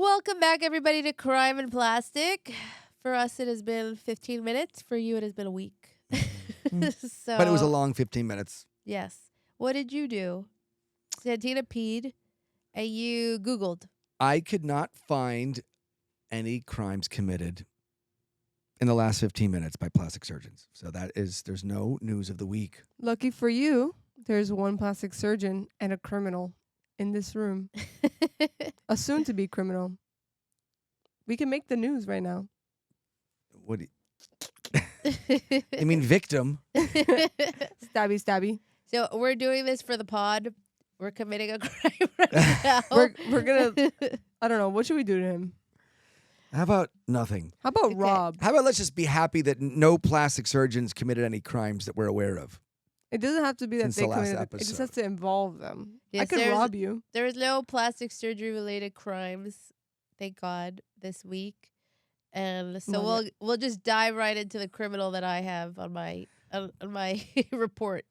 Welcome back, everybody, to Crime and Plastic. For us, it has been 15 minutes. For you, it has been a week. So, But it was a long 15 minutes. yes. What did you do? Santina peed, and you Googled. I could not find any crimes committed in the last 15 minutes by plastic surgeons. So there's no news of the week. Lucky for you, there's one plastic surgeon and a criminal in this room. A soon-to-be criminal. We can make the news right now. What do I mean, victim. Stabby, stabby. So we're doing this for the pod. We're committing a crime right now. We're gonna. I don't know. What should we do to him? How about nothing? How about Okay. Rob? How about let's just be happy that no plastic surgeons committed any crimes that we're aware of? It doesn't have to be that Since they the last committed it. It just episode. has to involve them. Yes, I could there's- rob you. There was no plastic surgery related crimes, thank God, this week. And so Love we'll just dive right into the criminal that I have on my report.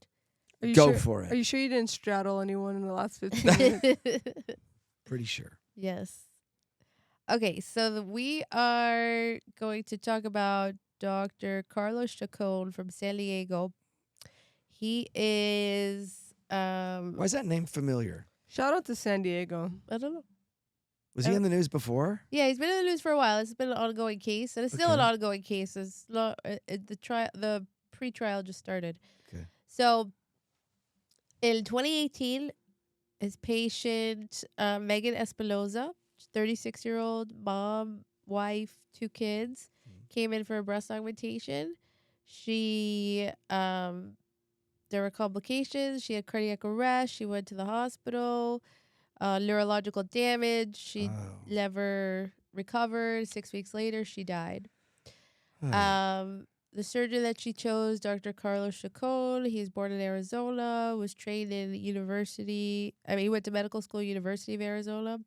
Are you Go sure, for it. Are you sure you didn't straddle anyone in the last 15 minutes? Pretty sure. Yes. Okay, so we are going to talk about Dr. Carlos Chacon from San Diego. He is Why is that name familiar? Shout out to San Diego. I don't know. Was he in the news before? Yeah, he's been in the news for a while. It's been an ongoing case, and it's still an Okay. ongoing case. It's not the pre-trial just started. Okay. So, in 2018, his patient Megan Espinoza, 36-year-old mom, wife, 2 kids, came in for a breast augmentation. She there were complications. She had cardiac arrest. She went to the hospital. Neurological damage. She Oh. never recovered. 6 weeks later, she died. Oh. The surgeon that she chose, Dr. Carlos Chacon, he's born in Arizona, was trained in university. He went to medical school, University of Arizona,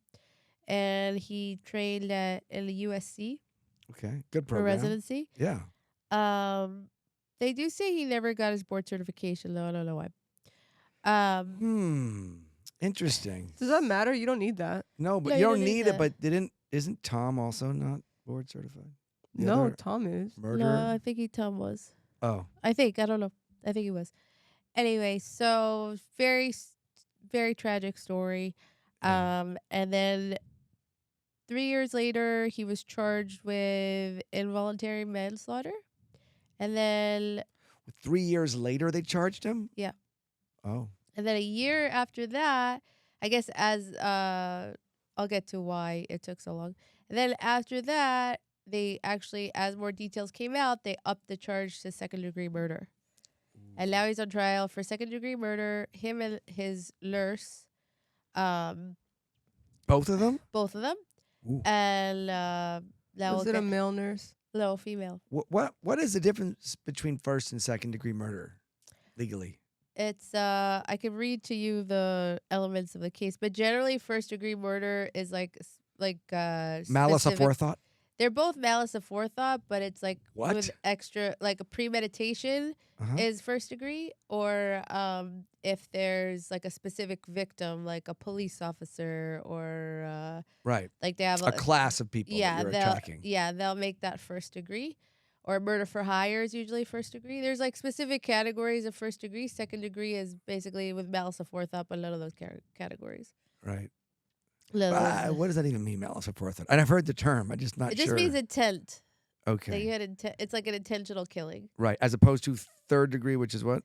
and he trained in the USC Okay. Good for program. residency. Yeah. They do say he never got his board certification, though. I don't know why. Interesting. Does that matter? You don't need that. No, but No, you you don't don't need need it. that. But isn't Tom also not board certified? The No, other Tom is. murderer. No, I think Tom was. Oh, I don't know. I think he was. Anyway, so very tragic story. Yeah. And then 3 years later, he was charged with involuntary manslaughter. And then 3 years later they charged him. Yeah. Oh. a year after that, I guess I'll get to why it took so long. And then after that, they actually, as more details came out, they upped the charge to second-degree murder. And now he's on trial for second-degree murder. Him and his nurse, Both of them. both of them. Ooh. And now Was it a male nurse? no, female. What is the difference between first and second degree murder legally? It's I can read to you the elements of the case, but generally first-degree murder is like Malice specific- aforethought. They're both malice aforethought, but it's like What? with extra, like a premeditation Uh-huh. is first degree, or if there's like a specific victim, like a police officer, or Right. like they have A class of people that you're attacking. they'll make that first degree, or murder for hire is usually first degree. There's like specific categories of first degree. Second degree is basically with malice aforethought, but none of those categories. Right. None of those- What does that even mean, malice aforethought? And I've heard the term. I'm just not it sure. just means intent. That Okay. you had it's like an intentional killing. Right. As opposed to third degree, which is what?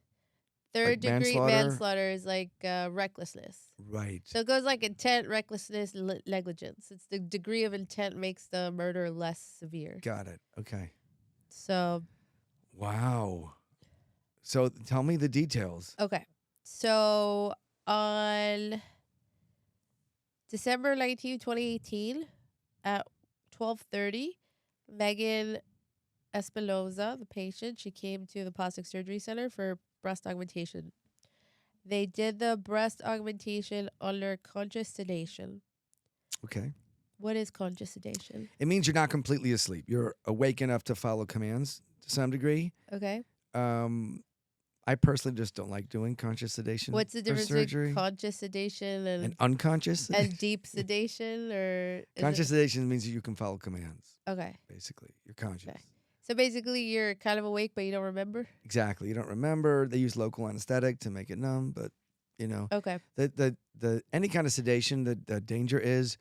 Third degree manslaughter? manslaughter is like recklessness. Right. So it goes like intent, recklessness, negligence. It's the degree of intent makes the murder less severe. Got it. Okay. So, Wow. So tell me the details. okay. So on December 19th, 2018, at 12:30, Megan Espinoza, the patient, she came to the plastic surgery center for breast augmentation. They did the breast augmentation under conscious sedation. Okay. What is conscious sedation? It means you're not completely asleep. You're awake enough to follow commands to some degree. Okay. I I personally just don't like doing conscious sedation. What's the for difference surgery. between conscious sedation And and unconscious? deep sedation, or is Conscious sedation means you can follow commands. Okay. Basically, you're conscious. Okay. So basically, you're kind of awake, but you don't remember. Exactly. You don't remember. They use local anesthetic to make it numb, but Okay. the any kind of sedation, the danger is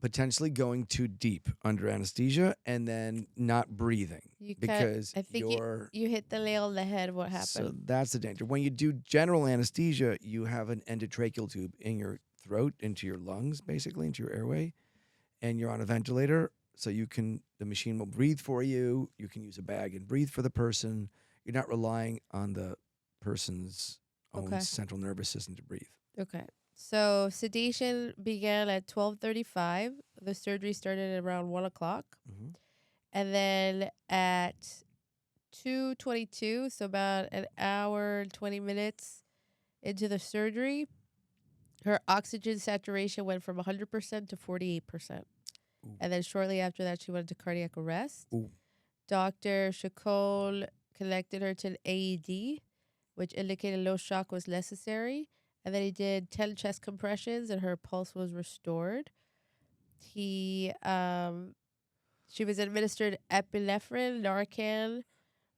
potentially going too deep under anesthesia and then not breathing You can't. because I think you're. you hit the nail on the head. What happened? So that's the danger. When you do general anesthesia, you have an endotracheal tube in your throat, into your lungs, basically, into your airway, and you're on a ventilator. So the machine will breathe for you. You can use a bag and breathe for the person. You're not relying on the person's own Okay. central nervous system to breathe. Okay. So sedation began at 12:35. The surgery started at around 1:00, Mm-hmm. and then at 2:22, so about an hour and 20 minutes into the surgery, her oxygen saturation went from 100% to 48%. Ooh. And then shortly after that, she went into cardiac arrest. Ooh. Dr. Chacol connected her to an AED, which indicated low shock was necessary. And then he did 10 chest compressions, and her pulse was restored. She was administered epinephrine, Narcan,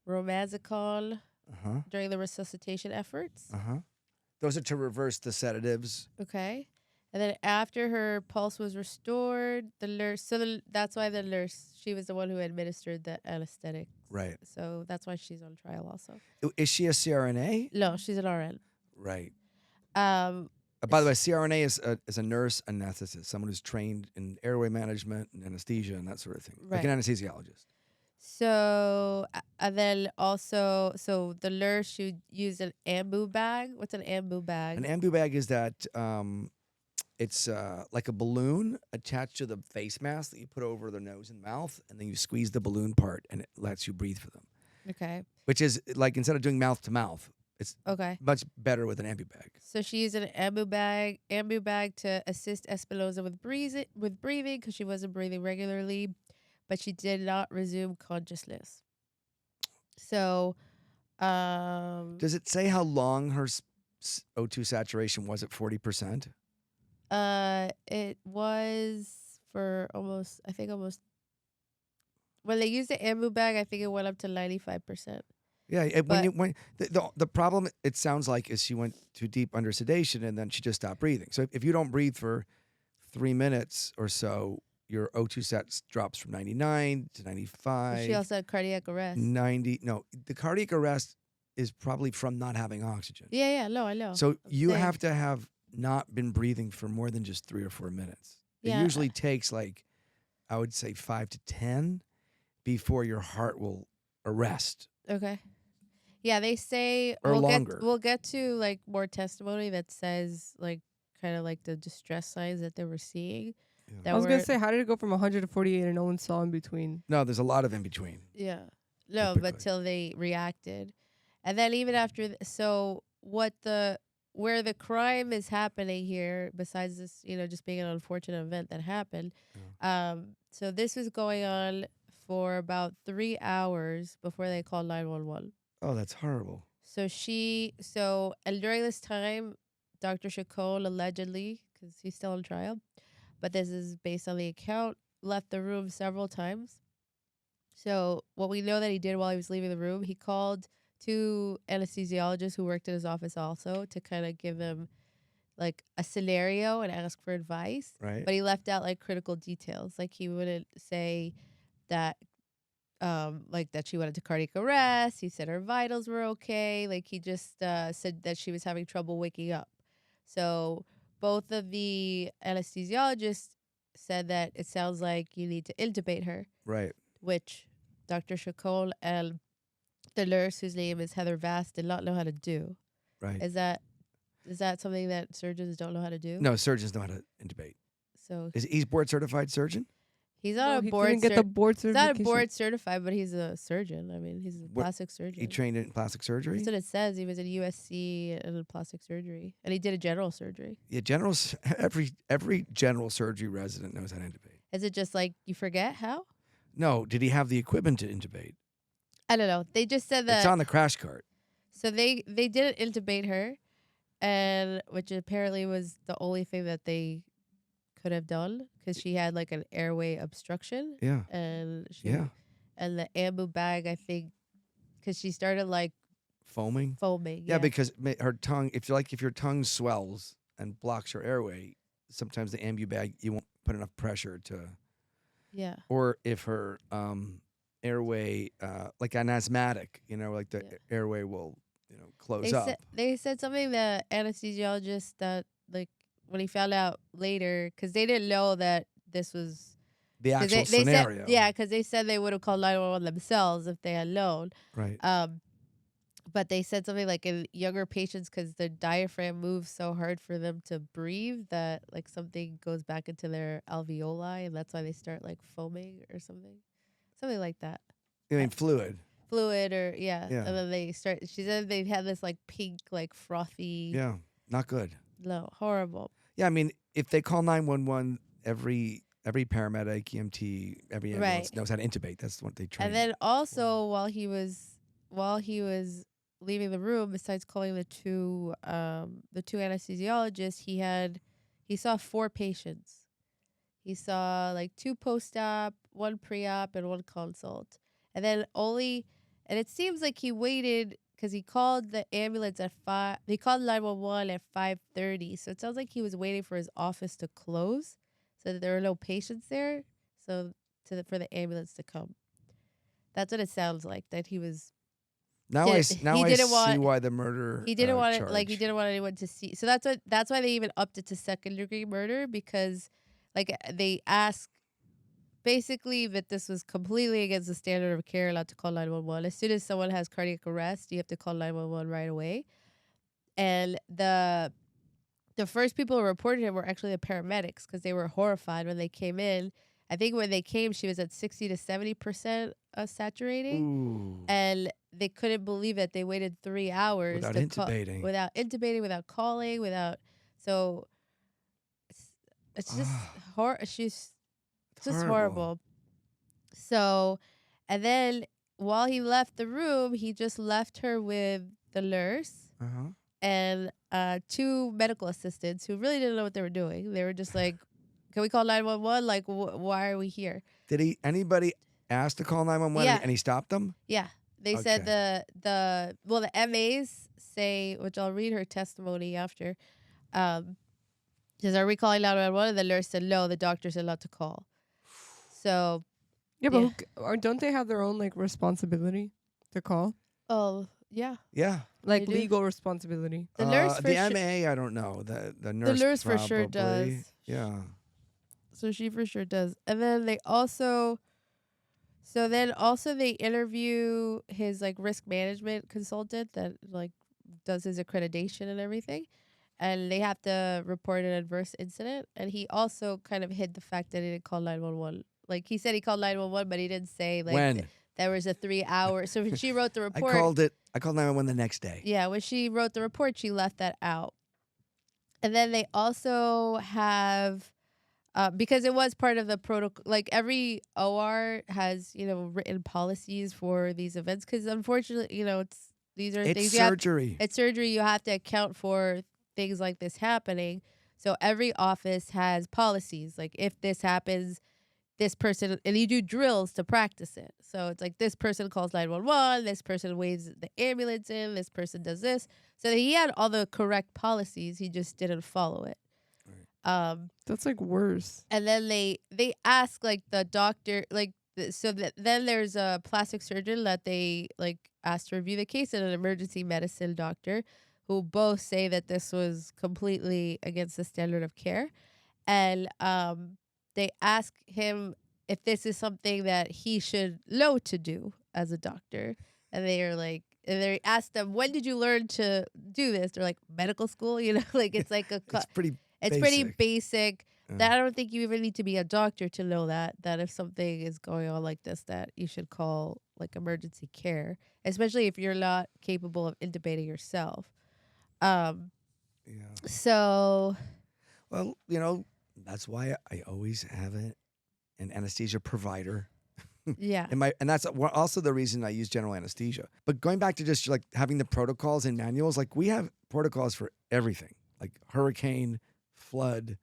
Romazicol Uh-huh. during the resuscitation efforts. Uh-huh. Those are to reverse the sedatives. Okay. And then after her pulse was restored, the nurse, that's why the nurse, she was the one who administered the anesthetic. Right. So that's why she's on trial also. Is she a CRNA? No, she's an RN. Right. Um, By the way, CRNA is a nurse anesthetist, someone who's trained in airway management and anesthesia and that sort of thing, like an anesthesiologist. So, and then also, so the nurse should use an ambu bag. What's an ambu bag? An ambu bag is that it's like a balloon attached to the face mask that you put over their nose and mouth, and then you squeeze the balloon part, and it lets you breathe for them. Okay. Which is like, instead of doing mouth to mouth, it's Okay. much better with an ambu bag. So she used an ambu bag to assist Espinosa with breathing because she wasn't breathing regularly, but she did not resume consciousness. So, Does it say how long her O2 saturation was at 40%? it was for almost. When they used the ambu bag, I think it went up to 95%. Yeah, when the problem, it sounds like, is she went too deep under sedation and then she just stopped breathing. So if you don't breathe for 3 minutes or so, your O2 sats drops from 99 to 95. She also had cardiac arrest. 90. No, the cardiac arrest is probably from not having oxygen. Yeah, no, I know. So you saying. have to have not been breathing for more than just 3 or 4 minutes. Yeah. It usually takes, like, I would say 5 to 10 before your heart will arrest. Okay. Yeah, they say Or we'll longer. We'll get to like more testimony that says like kind of like the distress signs that they were seeing. Yeah. That I was going were- to say, how did it go from 100 to 48 and no one saw in between? No, there's a lot of in between. Yeah. No, Typically. but till they reacted. And then even after so where the crime is happening here, besides this, just being an unfortunate event that happened. So this was going on for about 3 hours before they called 911. Oh, that's horrible. And during this time, Dr. Chacol allegedly, because he's still on trial, but this is based on the account, left the room several times. So what we know that he did while he was leaving the room, he called 2 anesthesiologists who worked in his office also to kind of give him like a scenario and ask for advice. Right. But he left out like critical details. Like he wouldn't say that like that she went into cardiac arrest. He said her vitals were okay. Like he just said that she was having trouble waking up. So both of the anesthesiologists said that it sounds like you need to intubate her, Right. which Dr. Chacol and the nurse, whose name is Heather Vass, did not know how to do. Right. Is that something that surgeons don't know how to do? No, surgeons know how to intubate. So He's board certified surgeon? he's not No, a he board. didn't get the board He's certification. not a board certified, but he's a surgeon. I mean, he's a What- plastic surgeon. He trained in plastic surgery? That's what it says. He was at USC in plastic surgery, and he did a general surgery. Yeah, every general surgery resident knows how to intubate. Is it just like you forget how? No, did he have the equipment to intubate? I don't know. They just said that. It's on the crash cart. So they didn't intubate her, and which apparently was the only thing that they could have done because she had like an airway obstruction, Yeah. and she Yeah. and the ambu bag, I think, because she started like Foaming. foaming. Yeah, because her tongue, if your tongue swells and blocks your airway, sometimes the ambu bag, you won't put enough pressure to, yeah, or if her airway, like an asthmatic, like the Yeah. airway will, close up. They said something, the anesthesiologist, that like when he found out later, because they didn't know that this was The because actual they said scenario. because they said they would have called 911 themselves if they had known. Right. But they said something like in younger patients, because the diaphragm moves so hard for them to breathe that like something goes back into their alveoli, and that's why they start like foaming or something like that. I mean, fluid. Fluid or Yeah. and then they start. She said they had this like pink, like frothy. Yeah. Not good. No, horrible. Yeah. I mean, if they call 911, every paramedic, EMT, every ambulance Right. knows how to intubate. That's what they train. And then also while he was leaving the room, besides calling the two anesthesiologists, he saw 4 patients. He saw like 2 post-op, 1 pre-op, and 1 consult. And then and it seems like he waited because he called the ambulance at 5. He called 911 at 5:30. So it sounds like he was waiting for his office to close, so that there were no patients there. So for the ambulance to come. That's what it sounds like. That he was. Now I he see didn't want- why the murder. He didn't want it, charge. like he didn't want anyone to see. So that's why they even upped it to second-degree murder, because like they ask basically that this was completely against the standard of care allowed to call 911. As soon as someone has cardiac arrest, you have to call 911 right away. And the first people who reported him were actually the paramedics, because they were horrified when they came in. I think when they came, she was at 60 to 70% saturating. Ooh. And they couldn't believe it. They waited 3 hours Without to intubating. without intubating, without calling, so it's just she's It's just horrible. horrible. So, and then while he left the room, he just left her with the nurse Uh-huh. and 2 medical assistants who really didn't know what they were doing. They were just like, "Can we call 911? Like, why are we here?" Did anybody ask to call 911 Yeah. and he stopped them? Yeah, they said the MAs say, which I'll read her testimony after. Says, "Are we calling 911?" And the nurse said, "No, the doctor's allowed to call." So, Yeah, but Yeah. or don't they have their own like responsibility to call? oh yeah, Yeah. Like do. legal responsibility. the nurse for the sure. MA, I don't know. The nurse, nurse for sure probably. does. Yeah. So she for sure does. And then they also they interview his like risk management consultant that like does his accreditation and everything. And they have to report an adverse incident. And he also kind of hid the fact that he didn't call 911. Like he said he called 911, but he didn't say like When? there was a 3 hour. So when she wrote the I report, called 911 the next day. yeah, when she wrote the report, she left that out. And then they also have, because it was part of the protocol, like every OR has, written policies for these events. Because unfortunately, these are It's things surgery. it's surgery. You have to account for things like this happening. So every office has policies. Like if this happens, this person, and you do drills to practice it. So it's like this person calls 911, this person waves the ambulance in, this person does this. So he had all the correct policies, he just didn't follow it. That's like worse. And then they ask like the doctor, like then there's a plastic surgeon that they like asked to review the case, and an emergency medicine doctor, who both say that this was completely against the standard of care. And they ask him if this is something that he should know to do as a doctor. And they ask them, when did you learn to do this? They're like, medical school, like it's like It's pretty pretty basic. basic. Yeah. That I don't think you even need to be a doctor to know that if something is going on like this, that you should call like emergency care, especially if you're not capable of intubating yourself. Yeah. So Well, that's why I always have an anesthesia provider Yeah. And that's also the reason I use general anesthesia. But going back to just like having the protocols and manuals, like we have protocols for everything, like hurricane, flood.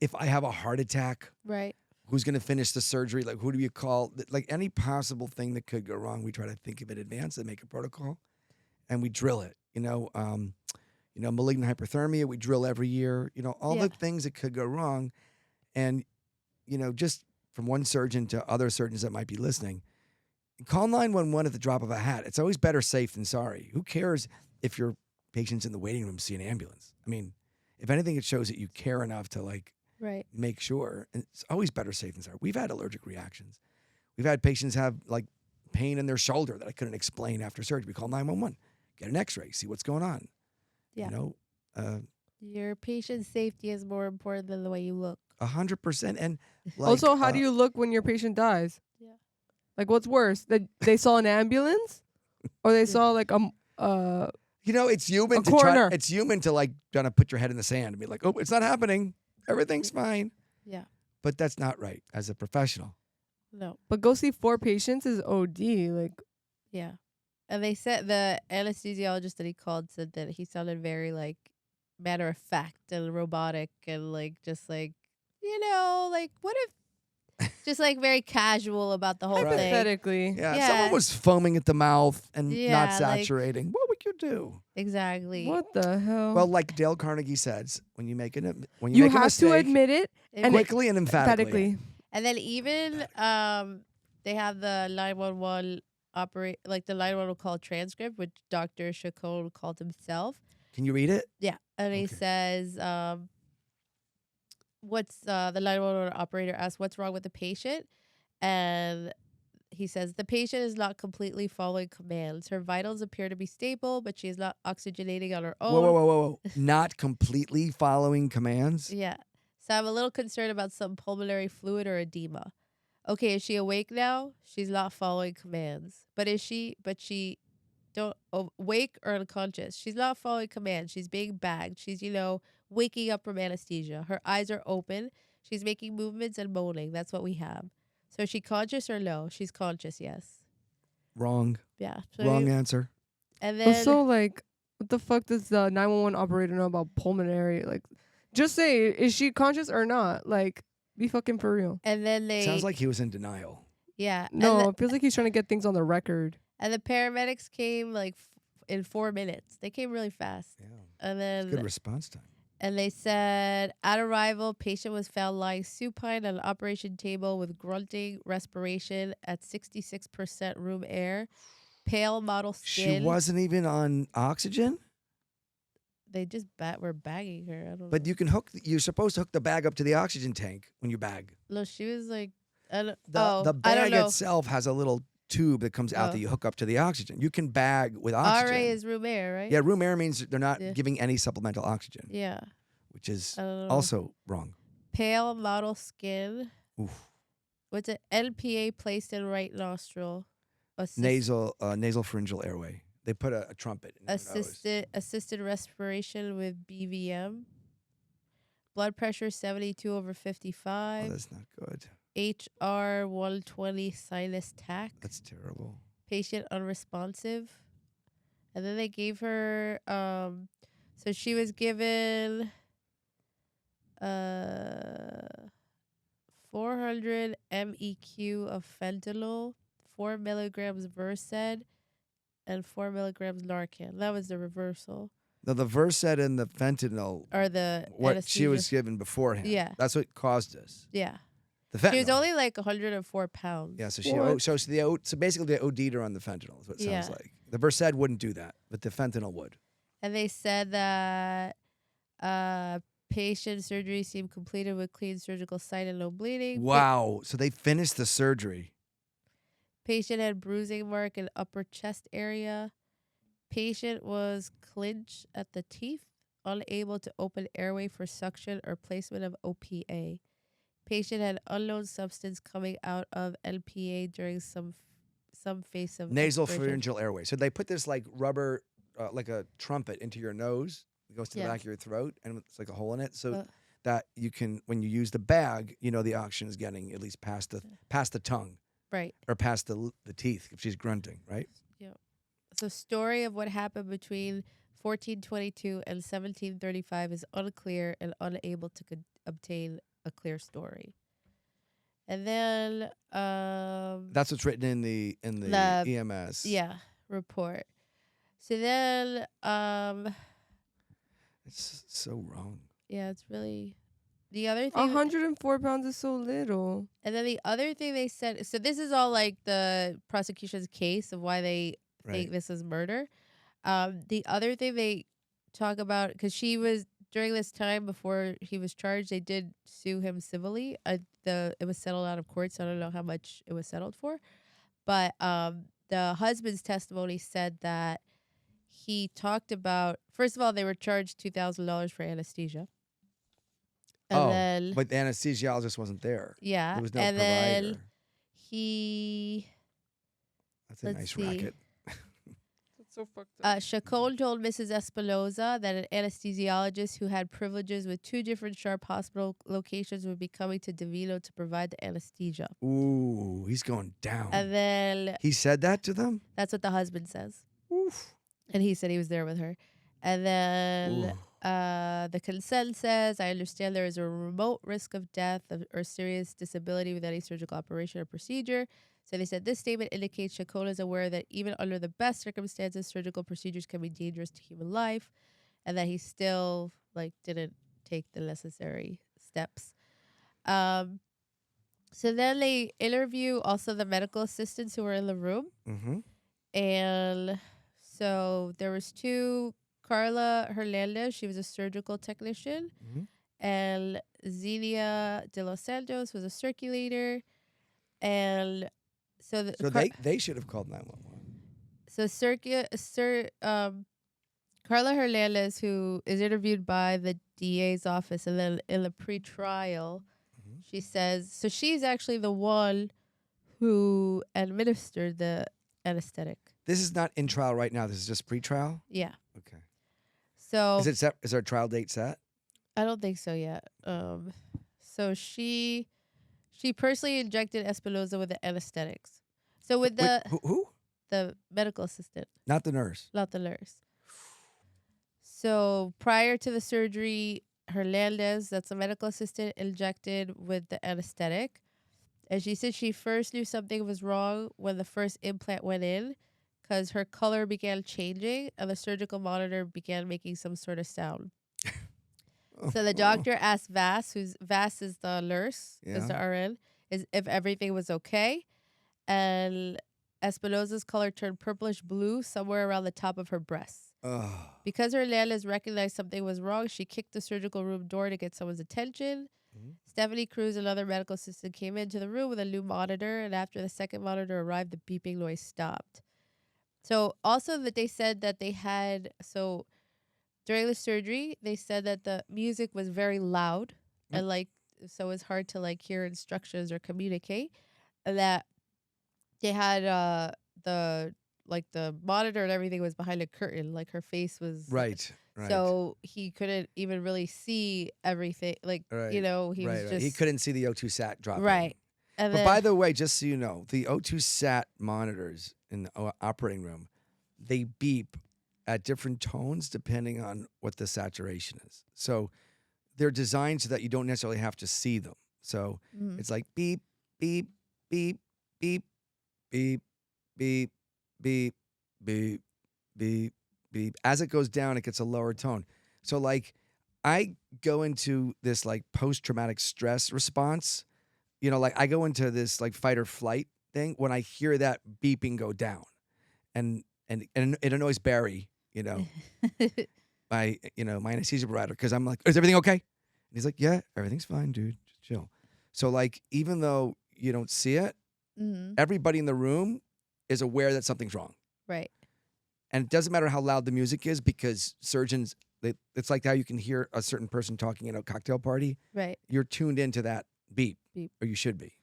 If I have a heart attack, Right. who's going to finish the surgery? Like, who do you call? Like any possible thing that could go wrong, we try to think of in advance and make a protocol, and we drill it. Malignant hyperthermia, we drill every year. All Yeah. the things that could go wrong, and just from one surgeon to other surgeons that might be listening, call 911 at the drop of a hat. It's always better safe than sorry. Who cares if your patient's in the waiting room see an ambulance? I mean, if anything, it shows that you care enough to like Right. make sure. And it's always better safe than sorry. We've had allergic reactions. We've had patients have like pain in their shoulder that I couldn't explain after surgery. We call 911, get an X-ray, see what's going on. Yeah. Uh, Your patient's safety is more important than the way you look. 100%. And like, Also, how do you look when your patient dies? Yeah. Like, what's worse? That they saw an ambulance, or they saw like it's human a to coroner. it's human to like trying to put your head in the sand and be like, oh, it's not happening. Everything's fine. Yeah. But that's not right as a professional. No. But go see 4 patients is OD. Like, Yeah. And they said the anesthesiologist that he called said that he sounded very like matter of fact and robotic and like just like like what if just like very casual about the whole thing. hypothetically. Yeah. If Yeah. someone was foaming at the mouth and Yeah, not like- saturating, what would you do? Exactly. What the hell? Well, like Dale Carnegie says, when you make you make a have mistake, to admit it And, quickly and emphatically. emphatically. and then even they have the 911 the 911 call transcript, which Dr. Chacon called himself. Can you read it? Yeah. And he Okay. says, the 911 operator asks, what's wrong with the patient? And he says, the patient is not completely following commands. Her vitals appear to be stable, but she is not oxygenating on her own. Whoa. Not completely following commands? Yeah. So I'm a little concerned about some pulmonary fluid or edema. Okay, is she awake now? She's not following commands. But she don't awake or unconscious. She's not following commands. She's being bagged. She's, waking up from anesthesia. Her eyes are open. She's making movements and moaning. That's what we have. So is she conscious or no? She's conscious, yes. Wrong. Yeah. So Wrong answer. And then Also, like, what the fuck does the 911 operator know about pulmonary? Like, just say, is she conscious or not? Like, be fucking for real. and then they Sounds like he was in denial. yeah. No, it feels like he's trying to get things on the record. And the paramedics came like in 4 minutes. They came really fast. Yeah. And then Good response time. and they said at arrival, patient was found lying supine on an operation table with grunting, respiration at 66% room air, pale model skin. She wasn't even on oxygen? They just were bagging her. I don't But know. you're supposed to hook the bag up to the oxygen tank when you bag. No, she was like, I don't, The I don't bag know. itself has a little tube that comes out Oh. that you hook up to the oxygen. You can bag with oxygen. RA is room air, right? Yeah, room air means they're not Yeah. giving any supplemental oxygen, Yeah. which is I don't know. also wrong. Pale model skin. Oof. What's it? LPA placed in right nostril. Nasal pharyngeal airway. They put a trumpet in your nose. Assisted respiration with BVM. Blood pressure 72/55. Oh, that's not good. HR 120 sinus tach. That's terrible. Patient unresponsive. And then they gave her so she was given 400 MEQ of fentanyl, 4 milligrams Versed, and 4 milligrams Narcan. That was the reversal. Now, the Versed and the fentanyl, Or the what she anesthesia. was given beforehand. Yeah. That's what caused this. Yeah. The fentanyl. She was only like 104 pounds. Yeah, so What? so basically they OD'd her on the fentanyl is what it sounds Yeah. like. The Versed wouldn't do that, but the fentanyl would. And they said that patient surgery seemed completed with clean surgical site and no bleeding. Wow. So they finished the surgery. Patient had bruising mark in upper chest area. Patient was clinched at the teeth, unable to open airway for suction or placement of OPA. Patient had unknown substance coming out of LPA during some phase of Nasal expiration. pharyngeal airway. So they put this like rubber, like a trumpet into your nose. It goes to the Yeah. back of your throat, and it's like a hole in it, so Uh. that you can, when you use the bag, the oxygen is getting at least past the tongue. Right. or past the teeth if she's grunting, right? So story of what happened between 1422 and 1735 is unclear and unable to obtain a clear story. And then That's what's written in the The- EMS. report. So then It's so wrong. it's really the other thing 104 pounds is so little. and then the other thing they said, so this is all like the prosecution's case of why they think Right. this is murder. The other thing they talk about, because she was during this time before he was charged, they did sue him civilly. It was settled out of court, so I don't know how much it was settled for. But the husband's testimony said that he talked about, first of all, they were charged $2,000 for anesthesia. And then But the anesthesiologist wasn't there. yeah, There was no and provider. then he That's a let's nice see. racket. That's so fucked up. Chacon told Mrs. Espinoza that an anesthesiologist who had privileges with 2 different Sharp hospital locations would be coming to Davilo to provide the anesthesia. Ooh, he's going down. And then He said that to them? that's what the husband says. Oof. And he said he was there with her. And then Ooh. the consent says, I understand there is a remote risk of death or serious disability with any surgical operation or procedure. So they said this statement indicates Chacon is aware that even under the best circumstances, surgical procedures can be dangerous to human life, and that he still didn't take the necessary steps. So then they interview also the medical assistants who were in the room. Mm-hmm. And so there was 2, Carla Hernandez, she was a surgical technician, Mm-hmm. and Xenia de los Santos was a circulator. And so They should have called 911. So Carla Hernandez, who is interviewed by the DA's office, and then in the pre-trial, Mhm. she says, so she's actually the one who administered the anesthetic. This is not in trial right now. This is just pre-trial? Yeah. Okay. So Is it set? Is our trial date set? I don't think so yet. So she personally injected Espinoza with the anesthetics. So with Wait, who? the medical assistant, Not the nurse. not the nurse. So prior to the surgery, Hernandez, that's a medical assistant, injected with the anesthetic. And she said she first knew something was wrong when the first implant went in, because her color began changing and the surgical monitor began making some sort of sound. So the doctor asked Vass is the nurse, is the RN, is if everything was okay. And Espinoza's color turned purplish blue somewhere around the top of her breasts. Ugh. Because Hernandez recognized something was wrong, she kicked the surgical room door to get someone's attention. Mhm. Stephanie Cruz, another medical assistant, came into the room with a new monitor, and after the second monitor arrived, the beeping noise stopped. So also that they said that they had, so during the surgery, they said that the music was very loud and so it's hard to hear instructions or communicate, and that they had the monitor and everything was behind a curtain, her face was Right. so he couldn't even really see everything. Right. He was just He couldn't see the O2 sat dropping. right. And But then, by the way, just so you know, the O2 sat monitors in the operating room, they beep at different tones depending on what the saturation is. So they're designed so that you don't necessarily have to see them. So Mhm. it's like beep, beep, beep, beep, beep, beep, beep, beep, beep, beep. As it goes down, it gets a lower tone. So I go into this post-traumatic stress response. I go into this fight or flight thing when I hear that beeping go down, and it annoys Barry, my anesthesia provider, because I'm like, is everything okay? And he's like, yeah, everything's fine, dude, just chill. So even though you don't see it, Mhm. everybody in the room is aware that something's wrong, Right. and it doesn't matter how loud the music is, because surgeons, it's like how you can hear a certain person talking at a cocktail party. Right. You're tuned into that beep, Beep. or you should be.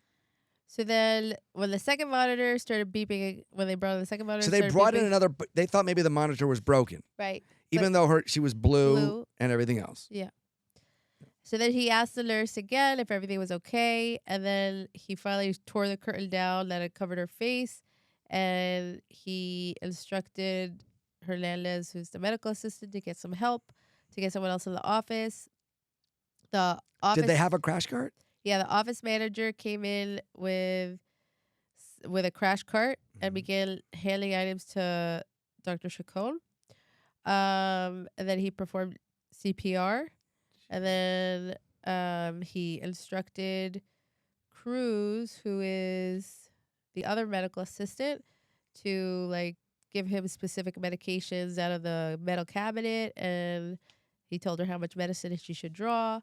So then when the second monitor started beeping, when they brought in the second monitor, So they started brought in beeping, another. They thought maybe the monitor was broken, right. even though she was blue Blue. and everything else. So then he asked the nurse again if everything was okay, and then he finally tore the curtain down that had covered her face, and he instructed Hernandez, who's the medical assistant, to get some help, to get someone else in the office. The office, Did they have a crash cart? yeah, the office manager came in with a crash cart and Mhm. began handing items to Dr. Chacon. And then he performed CPR. And then he instructed Cruz, who is the other medical assistant, to like give him specific medications out of the metal cabinet, and he told her how much medicine she should draw.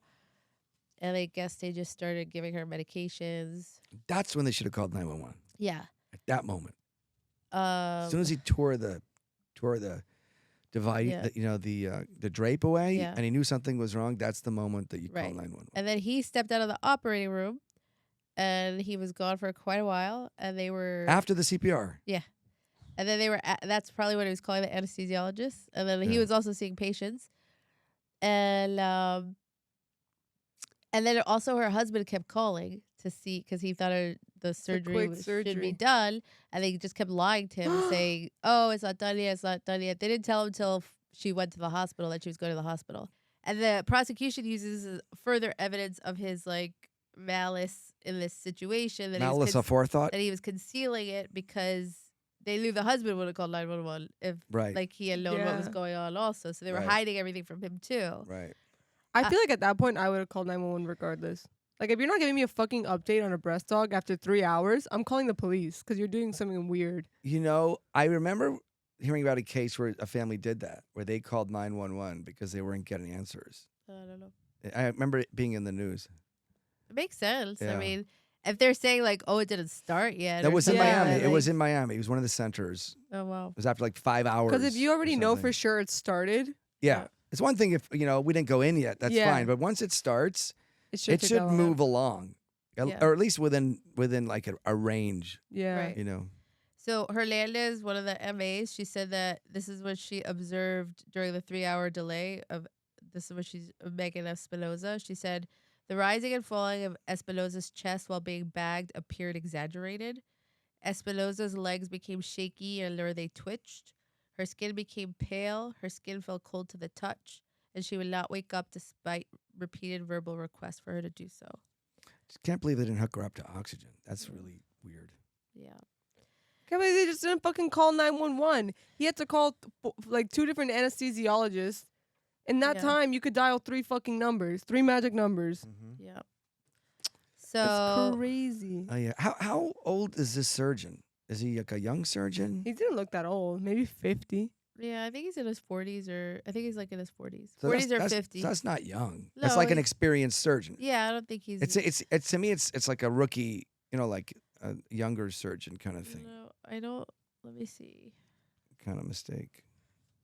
And I guess they just started giving her medications. That's when they should have called 911. Yeah. At that moment. As soon as he tore the divide, Yeah. the drape away, Yeah. and he knew something was wrong, that's the moment that you call Right. 911. And then he stepped out of the operating room, and he was gone for quite a while. And they were After the CPR. and then they were. That's probably what he was calling the anesthesiologist. And then he Yeah. was also seeing patients. And then also her husband kept calling to see because he thought the surgery quick should be surgery. done, and they just kept lying to him, saying, "Oh, it's not done yet. It's not done yet." They didn't tell him until she went to the hospital that she was going to the hospital. And the prosecution uses further evidence of his like malice in this situation, that Malice aforethought. that he was concealing it because they knew the husband would have called 911 if Right. like he had known what was Yeah. going on also. So they were Right. hiding everything from him too. Right. I feel like at that point I would have called 911 regardless. Like if you're not giving me a fucking update on a breast dog after 3 hours, I'm calling the police because you're doing something weird. I remember hearing about a case where a family did that, where they called 911 because they weren't getting answers. I don't know. I remember it being in the news. It makes sense. Yeah. I mean, if they're saying like, "Oh, it didn't start yet," That or was in something like Yeah, Miami. that, It was like- in Miami. It was one of the centers. Oh wow. It was after like 5 hours. Because if you or already know for something. sure it started, Yeah. It's one thing if, we didn't go in yet. That's Yeah. fine. But once it starts, it should, it take should that long. move along. Yeah. Or at least within like a range, Yeah. Right. you know. So Hernandez, one of the MAs, she said that this is what she observed during the 3-hour delay of. This is what she's Megan Espinoza. She said the rising and falling of Espinoza's chest while being bagged appeared exaggerated. Espinoza's legs became shaky and or they twitched. Her skin became pale. Her skin felt cold to the touch, and she would not wake up despite repeated verbal requests for her to do so. Just can't believe they didn't hook her up to oxygen. That's really weird. Yeah. Can't believe they just didn't fucking call 911. He had to call like 2 different anesthesiologists. In that Yeah. time, you could dial 3 fucking numbers, 3 magic numbers. Yeah. That's So crazy. Oh yeah. How old is this surgeon? Is he like a young surgeon? He didn't look that old. Maybe 50. yeah, I think he's in his 40s, or I think he's like in his 40s, So 40s or that's 50s. So that's not young. That's No, like an he- experienced surgeon. Yeah, I don't think he's. It's to me it's like a rookie, like a younger surgeon kind of thing, No, I don't. Let me see. kind of mistake.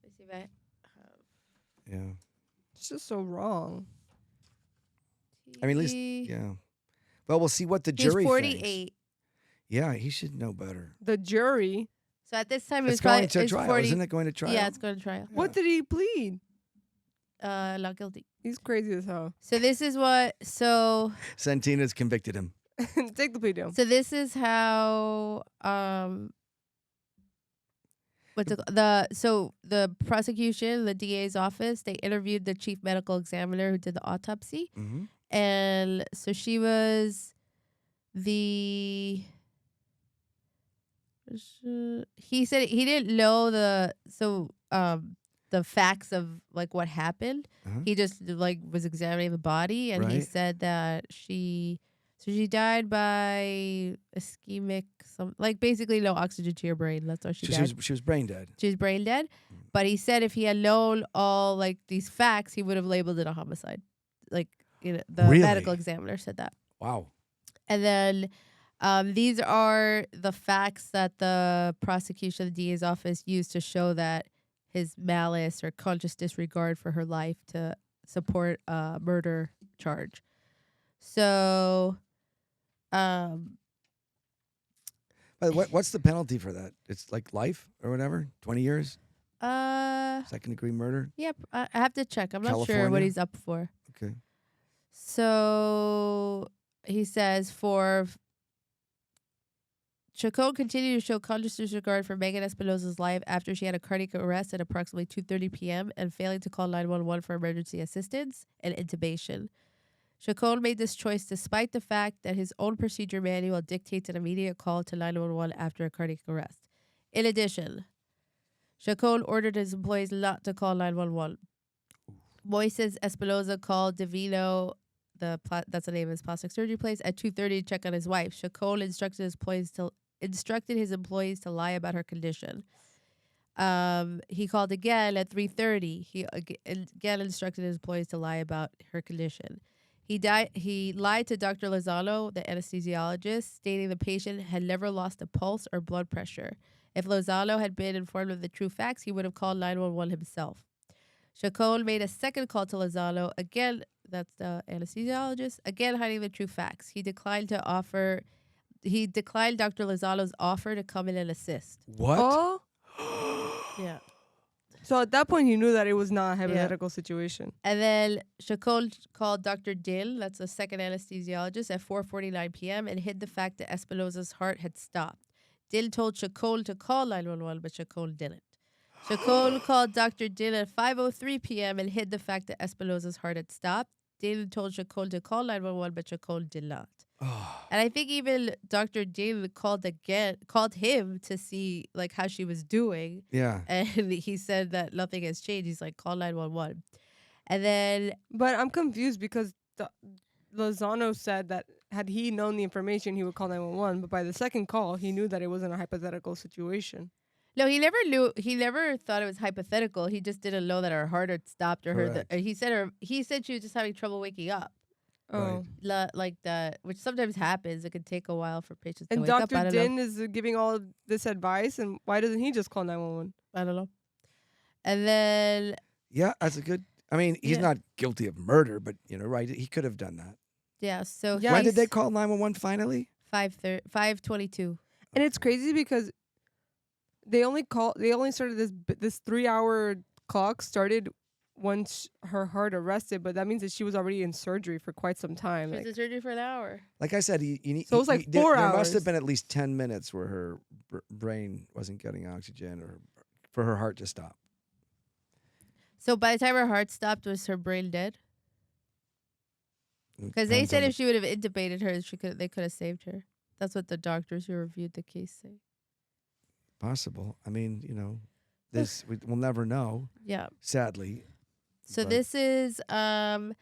Let me see if I have. Yeah. It's just so wrong. I mean, at least He- yeah. Well, we'll see what the He's jury 48. thinks. Yeah, he should know better. The jury. So at this time, he It's was probably going to it's trial, 40. isn't it? Going to trial. Yeah, it's going to trial. What did he plead? Not guilty. He's crazy as hell. So this is what. So Santina's convicted him. Take the plea deal. so this is how. The prosecution, the DA's office, they interviewed the chief medical examiner who did the autopsy. Mm-hmm. And so she was he said he didn't know the facts of like what happened. Uh-huh. He just like was examining the body, and he Right. said that she died by ischemic, like basically no oxygen to your brain. That's why she died. She was brain dead. She was brain dead. But he said if he had known all like these facts, he would have labeled it a homicide. Like the Really? medical examiner said that. Wow. And then these are the facts that the prosecution, the DA's office, used to show that his malice or conscious disregard for her life to support a murder charge. So, But what's the penalty for that? It's like life or whatever. 20 years. Second degree murder. yeah, I have to check. I'm not sure what California? he's up for. Okay. So he says Chacon continued to show conscious disregard for Megan Espinosa's life after she had a cardiac arrest at approximately 2:30 p.m. and failing to call 911 for emergency assistance and intubation. Chacon made this choice despite the fact that his own procedure manual dictates an immediate call to 911 after a cardiac arrest. In addition, Chacon ordered his employees not to call 911. Moises Espinosa called Divino, that's the name of his plastic surgery place, at 2:30 to check on his wife. Chacon instructed his employees to lie about her condition. He called again at 3:30. He again instructed his employees to lie about her condition. He lied to Dr. Lozano, the anesthesiologist, stating the patient had never lost a pulse or blood pressure. If Lozano had been informed of the true facts, he would have called 911 himself. Chacon made a second call to Lozano, again, that's the anesthesiologist, again hiding the true facts. He declined Dr. Lozano's offer to come in and assist. What? Oh. Yeah. So at that point, he knew that it was not a hypothetical situation. And then Chacon called Dr. Dill, that's the second anesthesiologist, at 4:49 p.m. and hid the fact that Espinosa's heart had stopped. Dill told Chacon to call 911, but Chacon didn't. Chacon called Dr. Dill at 5:03 p.m. and hid the fact that Espinosa's heart had stopped. Dill told Chacon to call 911, but Chacon did not. And I think even Dr. Dill called him to see like how she was doing. Yeah. And he said that nothing has changed. He's like, call 911. And then... But I'm confused because Lozano said that had he known the information, he would call 911. But by the second call, he knew that it wasn't a hypothetical situation. No, he never knew. He never thought it was hypothetical. He just didn't know that her heart had stopped or he said she was just having trouble waking up. Oh. Like that, which sometimes happens. It could take a while for patients to And wake up. Dr. Din is giving all of this advice, and why doesn't he just call 911? I don't know. And then... Yeah, that's a good... I mean, he's not guilty of murder, but, right, he could have done that. Yeah, so... When did they call 911 finally? 5:22. And it's crazy because they only started this 3-hour clock started once her heart arrested, but that means that she was already in surgery for quite some time. She was in surgery for an hour. Like I said, you need. So it was like 4 hours. There must have been at least 10 minutes where her brain wasn't getting oxygen, or for her heart to stop. So by the time her heart stopped, was her brain dead? Because they said if she would have intubated her, they could have saved her. That's what the doctors who reviewed the case say. Possible. I mean, we'll never know. Yeah. Sadly. So this is so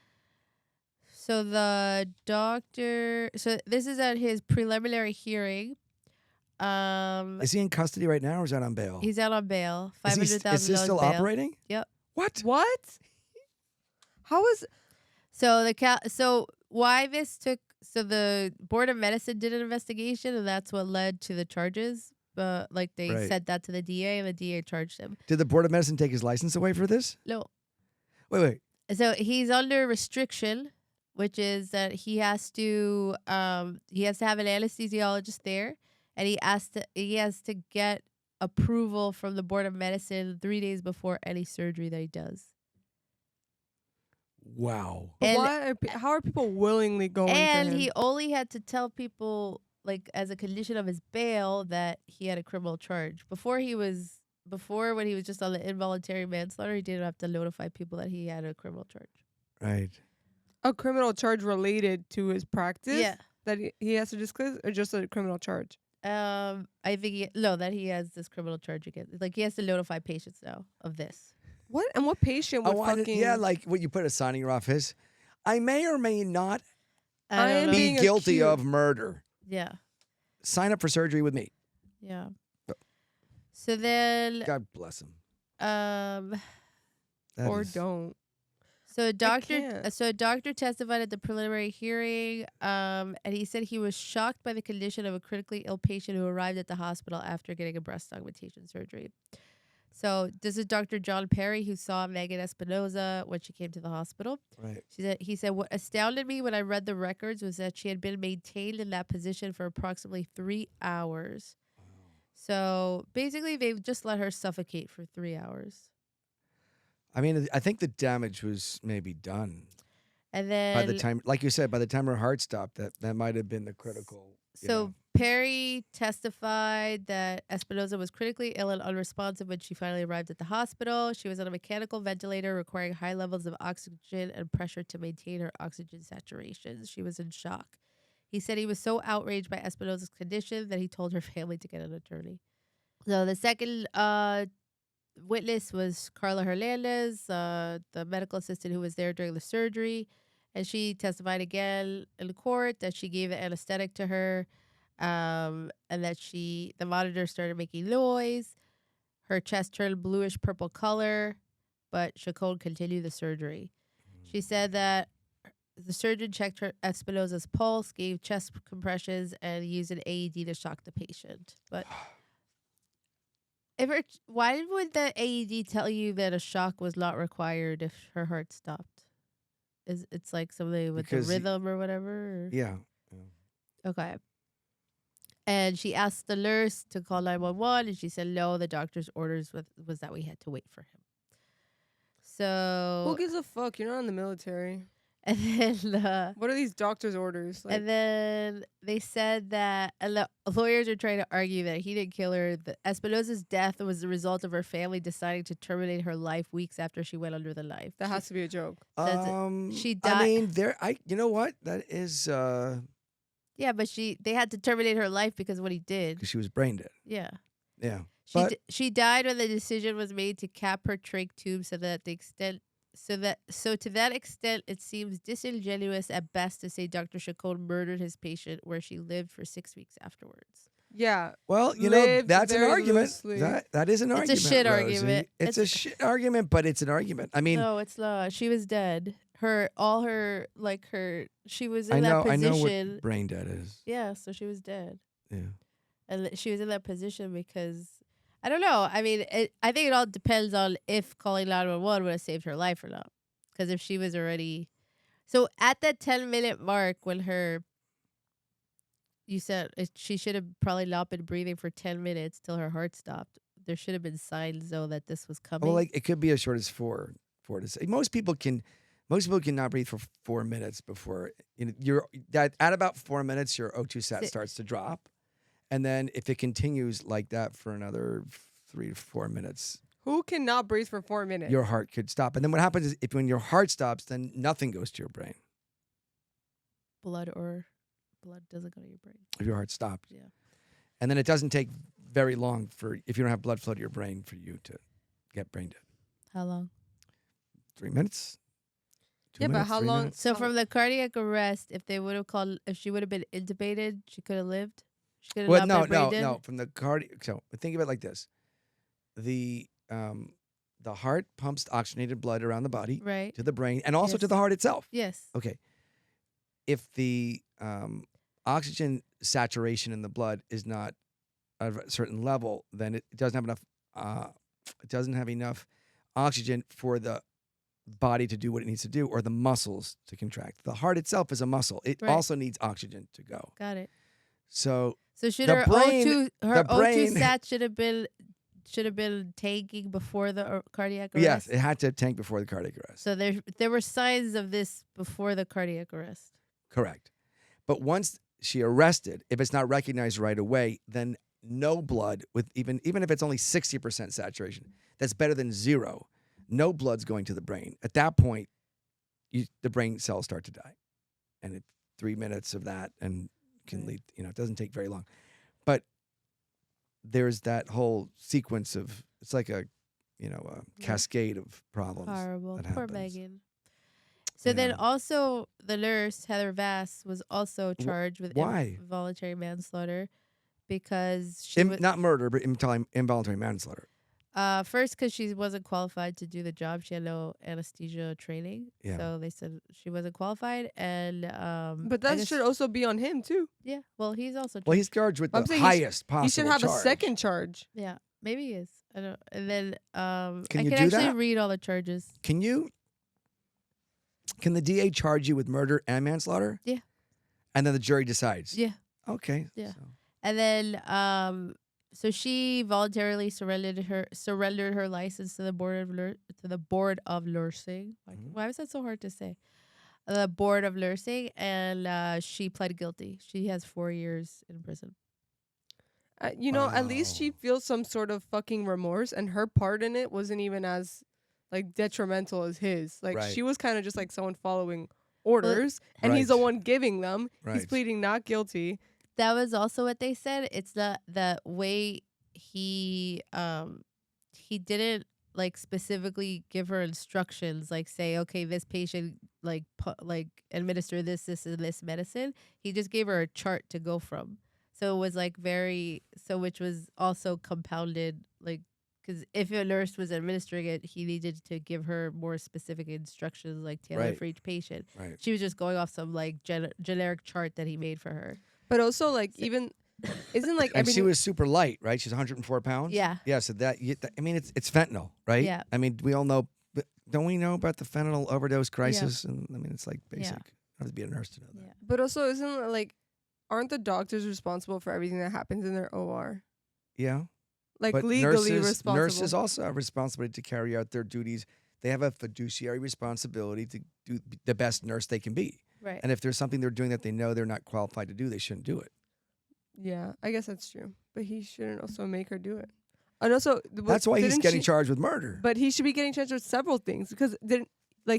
the doctor. So this is at his preliminary hearing. Is he in custody right now, or is that on bail? He's out on bail. $500,000. Is he still operating? Yep. What? How is? So why this took? So the Board of Medicine did an investigation, and that's what led to the charges. Like they sent that to the DA, and the DA charged him. Did the Board of Medicine take his license away for this? No. Wait. So he's under restriction, which is that he has to have an anesthesiologist there, and he has to get approval from the Board of Medicine 3 days before any surgery that he does. Wow. How are people willingly going? And to him? he only had to tell people, like, as a condition of his bail, that he had a criminal charge. Before, when he was just on the involuntary manslaughter, he didn't have to notify people that he had a criminal charge. Right. A criminal charge related to his practice? Yeah. That he has to disclose, or just a criminal charge? I think that he has this criminal charge again. Like, he has to notify patients now of this. What? And what patient would like what you put a sign in your office. I may or may not I am be being guilty accused. of murder. Yeah. Sign up for surgery with me. Yeah. So then... God bless him. Or don't. So doctor testified at the preliminary hearing, and he said he was shocked by the condition of a critically ill patient who arrived at the hospital after getting a breast augmentation surgery. So this is Dr. John Perry, who saw Megan Espinosa when she came to the hospital. Right. He said, what astounded me when I read the records was that she had been maintained in that position for approximately 3 hours. Wow. So basically, they just let her suffocate for 3 hours. I mean, I think the damage was maybe done. And By the then time, like you said, by the time her heart stopped, that might have been the critical. so Perry testified that Espinosa was critically ill and unresponsive when she finally arrived at the hospital. She was on a mechanical ventilator requiring high levels of oxygen and pressure to maintain her oxygen saturation. She was in shock. He said he was so outraged by Espinosa's condition that he told her family to get an attorney. So the second witness was Carla Hernandez, the medical assistant who was there during the surgery. And she testified again in court that she gave the anesthetic to her, and that the monitor started making noise. Her chest turned bluish purple color, but Chacon continued the surgery. She said that the surgeon checked her Espinosa's pulse, gave chest compressions, and used an AED to shock the patient. But why would the AED tell you that a shock was not required if her heart stopped? It's like something with Because the rhythm or whatever? Or? Yeah. Okay. And she asked the nurse to call 911, and she said no, the doctor's orders was that we had to wait for him. So Who gives a fuck? You're not in the military. and then What are these doctor's orders? Like, and then they said that lawyers are trying to argue that he didn't kill her. That Espinosa's death was the result of her family deciding to terminate her life weeks after she went under the knife. that has to be a joke. She I died. mean, you know what? That is Yeah, but they had to terminate her life because of what he did. because she was brain dead. Yeah. Yeah. She died when the decision was made to cap her trach tube to that extent it seems disingenuous at best to say Dr. Chacon murdered his patient where she lived for 6 weeks afterwards. Yeah. Well, you know, Lived that's an very argument. loosely. That is an It's a argument. shit Rosie. argument. It's a shit argument, but it's an argument. I mean, No, it's not. She was dead. She was in I know position. what brain dead is. Yeah, so she was dead. Yeah. And she was in that position because I don't know. I mean, I think it all depends on if calling 911 would have saved her life or not. Because if she was already, so at that 10-minute mark when you said she should have probably not been breathing for 10 minutes till her heart stopped. There should have been signs though that this was coming. Well, like it could be as short as four to say. Most people cannot breathe for 4 minutes before at about 4 minutes your O2 sat starts to drop. And then if it continues like that for another 3 to 4 minutes, Who cannot breathe for 4 minutes? your heart could stop. And then what happens is when your heart stops, then nothing goes to your brain blood doesn't go to your brain. if your heart stopped. Yeah. And then it doesn't take very long if you don't have blood flow to your brain for you to get brain dead. How long? 3 minutes. 2 Yeah, but minutes, how 3 long- minutes? So from the cardiac arrest, if she would have been intubated, she could have lived. She could have Well, not been brain dead? no. From the cardiac. So think of it like this: the heart pumps oxygenated blood around the body Right. to the brain and also to Yes. the heart itself. Yes. Okay. If the oxygen saturation in the blood is not at a certain level, then it doesn't have enough. It doesn't have enough oxygen for the body to do what it needs to do, or the muscles to contract. The heart itself is a muscle. It Right. also needs oxygen to go. Got it. So So should The her brain- O2 sat should have been tanking before the cardiac arrest? yes, it had to tank before the cardiac arrest. So there were signs of this before the cardiac arrest. Correct. But once she arrested, if it's not recognized right away, then no blood with even if it's only 60% saturation, that's better than zero. No blood's going to the brain. At that point, the brain cells start to die. And 3 minutes of that and can Right. lead, it doesn't take very long. But there's that whole sequence of, it's like a cascade of problems. Horrible. that Poor happens. Megan. So then Yeah. also the nurse, Heather Vass, was also charged with why? involuntary manslaughter because she was Not murder, but involuntary manslaughter. first because she wasn't qualified to do the job. She had no anesthesia training. Yeah. So they said she wasn't qualified, and But I that guess- should also be on him too. yeah. Well, he's also Well, he's charged with I'm the saying highest possible He should have charge. a second charge. yeah, maybe he is. I don't. And then Can I you can do actually that? read all the charges. Can the DA charge you with murder and manslaughter? Yeah. And then the jury decides. Yeah. Okay. Yeah. so- And then so she voluntarily surrendered her license to the board of nursing. Mhm. Why was that so hard to say? the board of nursing, and she pled guilty. She has 4 years in prison. You know, at least she Wow. feels some sort of fucking remorse, and her part in it wasn't even as like detrimental as his. Like Right. she was kind of just like someone following orders, and he's the Right. one giving them. He's Right. pleading not guilty. That was also what they said. It's the way he didn't like specifically give her instructions, like say, okay, this patient like administer this and this medicine. He just gave her a chart to go from. So it was like which was also compounded, like, because if a nurse was administering it, he needed to give her more specific instructions, like tailored Right. for each patient. Right. She was just going off some like generic chart that he made for her. But also, like, even isn't like And she everything. was super light, right? She's 104 pounds. Yeah. Yeah. So I mean, it's fentanyl, right? Yeah. I mean, we all know. But don't we know about the fentanyl overdose crisis? And I mean, it's like basic. Yeah. You don't have to be a nurse to know that. Yeah. But also, isn't it, like, aren't the doctors responsible for everything that happens in their OR? Yeah. Like But legally nurses responsible. also have responsibility to carry out their duties. They have a fiduciary responsibility to do the best nurse they can be. Right. And if there's something they're doing that they know they're not qualified to do, they shouldn't do it. Yeah, I guess that's true. But he shouldn't also make her do it. And also, That's why he's getting charged with murder. But he should be getting charged with several things because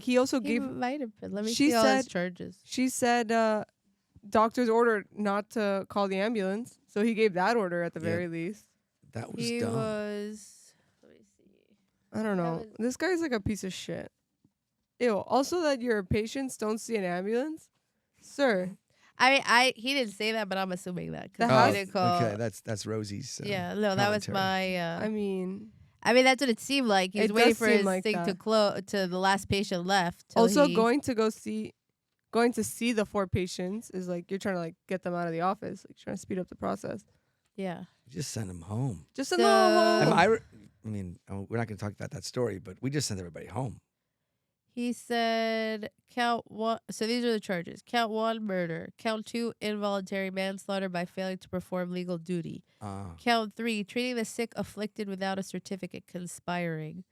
he also He gave. might have been. Let me She see all his said- charges. She said doctor's order not to call the ambulance, so he gave that order at the Yeah. very least. That was He dumb. was. Let me see. I don't That know. was- This guy's like a piece of shit. Ew. Also, that your patients don't see an ambulance, sir. I mean, he didn't say that, but I'm assuming that. 'Cause The he house- didn't call. Okay, that's Rosie's. Yeah, no, that was commentary. my. I mean, I mean, that's what it seemed like. He was It waiting does for seem his like thing to that. close to the last patient left. till also he- going to see the 4 patients is like you're trying to like get them out of the office, like trying to speed up the process. Yeah. Just send him home. Just send them all So- home. I mean, we're not going to talk about that story, but we just sent everybody home. He said count 1. So these are the charges: count 1, murder; count 2, involuntary manslaughter by failing to perform legal duty; count 3, treating the sick afflicted without a certificate, conspiring.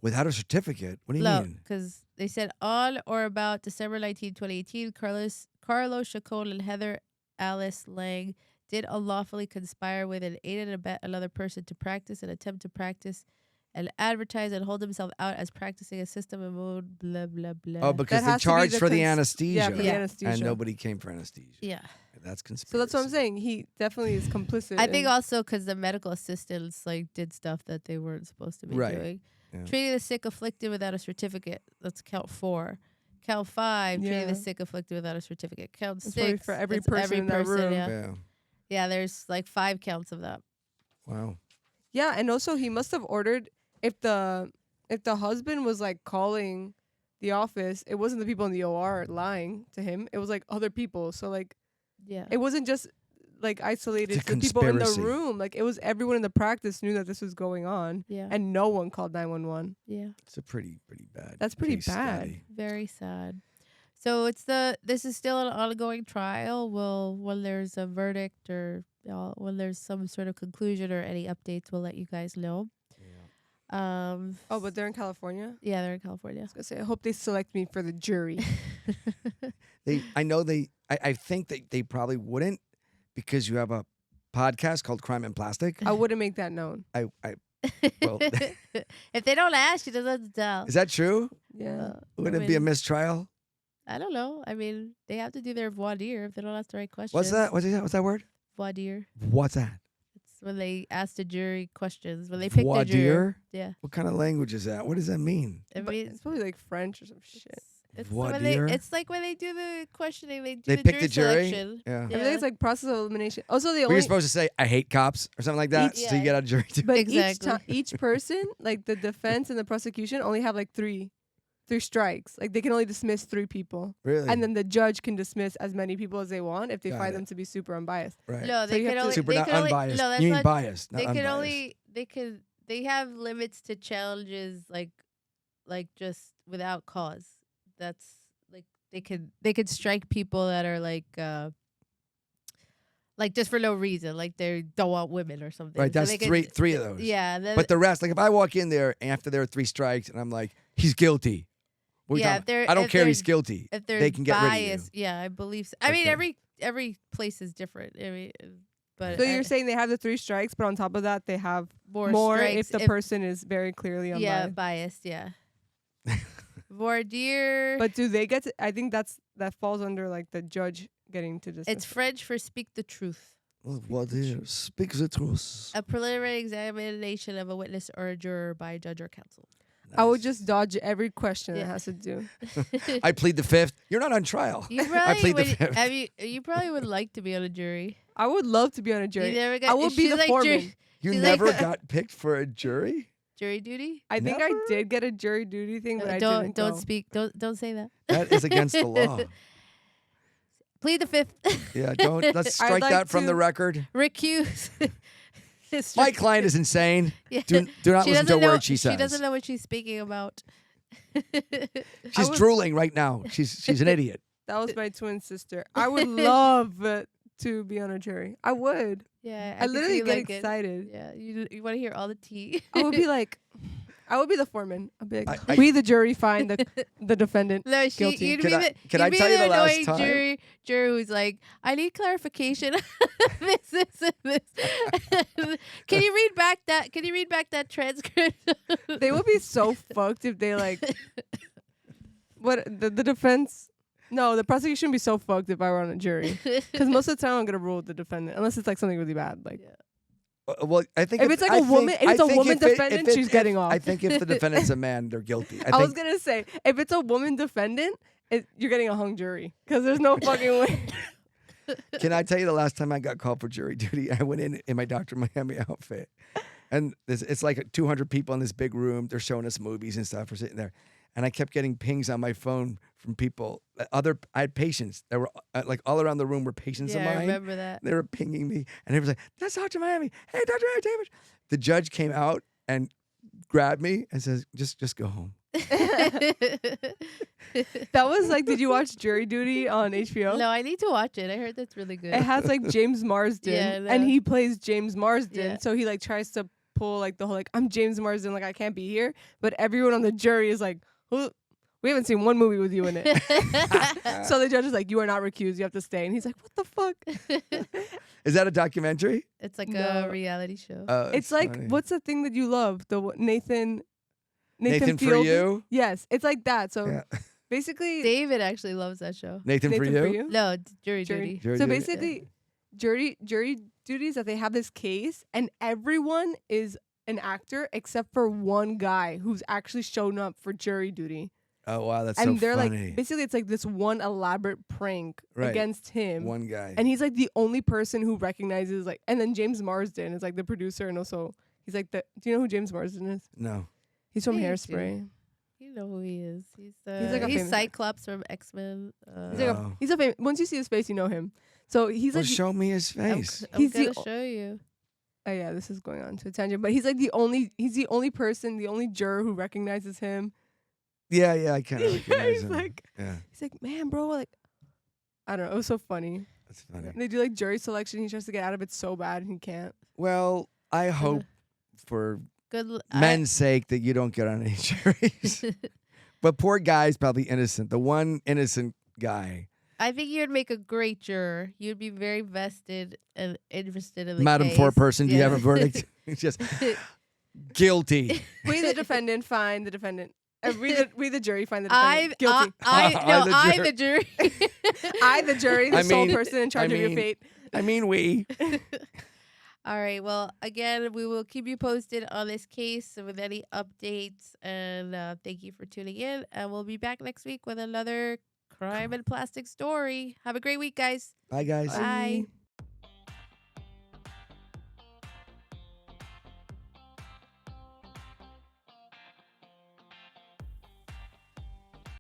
Without a certificate? What do you No, mean? because they said on or about December 19, 2018, Carlos Chacon and Heather Alice Lang did unlawfully conspire with and aid and abet another person to practice and attempt to practice and advertise and hold himself out as practicing a system of mode, blah, blah, blah. Oh, because That they has to be charged the for the cons- anesthesia. Yeah, for the Yeah. anesthesia. And nobody came for anesthesia. Yeah. That's conspiracy. So that's what I'm saying. He definitely is complicit. I think in- also because the medical assistants like did stuff that they weren't supposed to be Right. doing. Yeah. Treating the sick afflicted without a certificate. That's count 4. Count 5. Treating Yeah. the sick afflicted without a certificate. Count That's probably 6. for every it's person in that room. Yeah. Yeah. Yeah, there's like 5 counts of that. Wow. Yeah, and also he must have ordered if the husband was like calling the office, it wasn't the people in the OR lying to him. It was like other people. So like Yeah. it wasn't just like isolated It's a to the people in the conspiracy. room. Like it was everyone in the practice knew that this was going on, Yeah. and no one called 911. Yeah. It's a pretty bad. That's pretty case bad. study. Very sad. So this is still an ongoing trial. When there's a verdict or when there's some sort of conclusion or any updates, we'll let you guys know. Oh, but they're in California. yeah, they're in California. I was gonna say, I hope they select me for the jury. I think they probably wouldn't because you have a podcast called Crime and Plastic. I wouldn't make that known. Well, If they don't ask, she doesn't have to tell. is that true? Yeah. Would I it be a mean, mistrial? I don't know. I mean, they have to do their voir dire if they don't ask the right questions. What's that? What's that word? Voir dire. What's that? It's when they ask the jury questions. When they pick Voir the jury. dire? Yeah. What kind of language is that? What does that mean? I But mean, it's probably like French or some shit. it's Voir when dire? it's like when they do the questioning, they do They the pick jury the jury? selection. Yeah. I think it's like process of elimination. Also, the Were you only supposed to say I hate cops or something like that? Each- So you yeah. get out of jury too. but Exactly. each person, like the defense and the prosecution, only have like three strikes. Like they can only dismiss 3 people, Really? and then the judge can dismiss as many people as they want if they Got find it. them to be super unbiased. right. No, So they you can have to- only Super they not can only unbiased. no, that's you mean not, biased, not they can unbiased. only they have limits to challenges like just without cause. That's like they could strike people that are like just for no reason, like they don't want women or something. Right, So that's they could- three of those. Yeah, then, But the rest, like if I walk in there after there are 3 strikes and I'm like, he's guilty. What are we Yeah, talking if they're about? I don't if care. they're- He's guilty. If they're They can get rid of you. biased, yeah, I believe. So. I mean, Okay. every place is different. I mean, but So you're saying they have the 3 strikes, but on top of that, they have more more strikes if the person is very clearly unbiased. yeah biased, yeah. Voir dire. But do they get to, I think that falls under like the judge getting to decide. It's French for speak the truth. What is speak the truth? A preliminary examination of a witness or a juror by a judge or counsel. I would just dodge every question Yeah. that has to do. I plead the fifth. You're not on trial. You I probably plead the would. fifth. You probably would like to be on a jury. I would love to be on a You jury. never got, I would be she's the like foreman. You She's never like- got picked for a jury? Jury duty. I think I Never? did get a jury duty thing, but I don't didn't don't go. speak. Don't say that. That is against the law. Plead the fifth. Yeah, don't. Let's I'd strike like that from the to- record. Recuse. My client is insane. Yeah. Do not She listen to a doesn't know. word she says. She doesn't know what she's speaking about. She's would- drooling right now. She's an idiot. That was my twin sister. I would love to be on a jury. I would. Yeah, I can literally see, get like, it. excited. Yeah, you want to hear all the tea. I would be like, I would be the foreman. I'd be like, I- we the jury find the defendant. No, Guilty. you'd Can be I- the, can you'd I be tell you the the last annoying time? juror who's like, I need clarification. this, and this. Can you read back that? Can you read back that transcript? They would be so fucked if they like. What the defense? No, the prosecution would be so fucked if I were on a jury. Because most of the time I'm gonna rule with the defendant, unless it's like something really bad. Like, Well, I think If it's like I a woman- think- if it's I a think woman if it- defendant, if she's if- getting off. I think if the defendant's a man, they're guilty. I was gonna say, if it's a woman defendant, you're getting a hung jury because there's no fucking way. Can I tell you the last time I got called for jury duty? I went in my Dr. Miami outfit, and it's like 200 people in this big room. They're showing us movies and stuff. We're sitting there, and I kept getting pings on my phone from people. I had patients that were like all around the room were patients of yeah, I mine. remember that. They were pinging me, and they was like, "That's Dr. Miami. Hey, Dr. Miami David." The judge came out and grabbed me and says, "Just go home." That was like, did you watch Jury Duty on HBO? No, I need to watch it. I heard that's really good. It has like James Marsden, Yeah, I and know. he plays James Marsden. Yeah. So he like tries to pull like the whole like, I'm James Marsden, like I can't be here. But everyone on the jury is like, "Who- we haven't seen one movie with you in it." So the judge is like, you are not recused. You have to stay. And he's like, what the fuck? Is that a documentary? It's like No. a reality show. It's like, funny. what's the thing that you love? Nathan for Fielder? you? Yes, it's like that. So Yeah. basically, David actually loves that show. Nathan for Nathan you? No, jury Jury. duty. Jury So duty? basically, jury duties that they have this case, and everyone is an actor except for one guy who's actually shown up for jury duty. Oh wow, that's And so they're funny. like, basically, it's like this one elaborate prank Right. against him. One guy. And he's like the only person who recognizes like, and then James Marsden is like the producer, and also he's like the. Do you know who James Marsden is? No. He's from Yeah, you Hairspray. You know who he is. He's like a he's famous- Cyclops from X-Men. He's like Oh. he's a famous. Once you see his face, you know him. So he's Well, like, show me his I'm, face. I'm He's the gonna o- show you. oh yeah, this is going on to a tangent, but he's like the only. He's the only person, the only juror who recognizes him. Yeah, I kind of Yeah, recognize he's him. like- yeah, He's like, man, bro, like, I don't know. It was so funny. that's funny. They do like jury selection. He tries to get out of it so bad, and he can't. Well, I hope for Good. men's sake that you don't get on any juries. But poor guy's probably innocent. The one innocent guy. I think you'd make a great juror. You'd be very vested and interested in the Madam case. Foreperson, do you have a Yeah. verdict? It's just guilty. We the defendant find the defendant. We the jury find the defendant guilty. I the jury. I the jury, the I sole mean- person in charge I of your mean- fate. I mean, we. All right. Well, again, we will keep you posted on this case with any updates. And thank you for tuning in. And we'll be back next week with another crime and plastic story. Have a great week, guys. Bye, guys. Bye.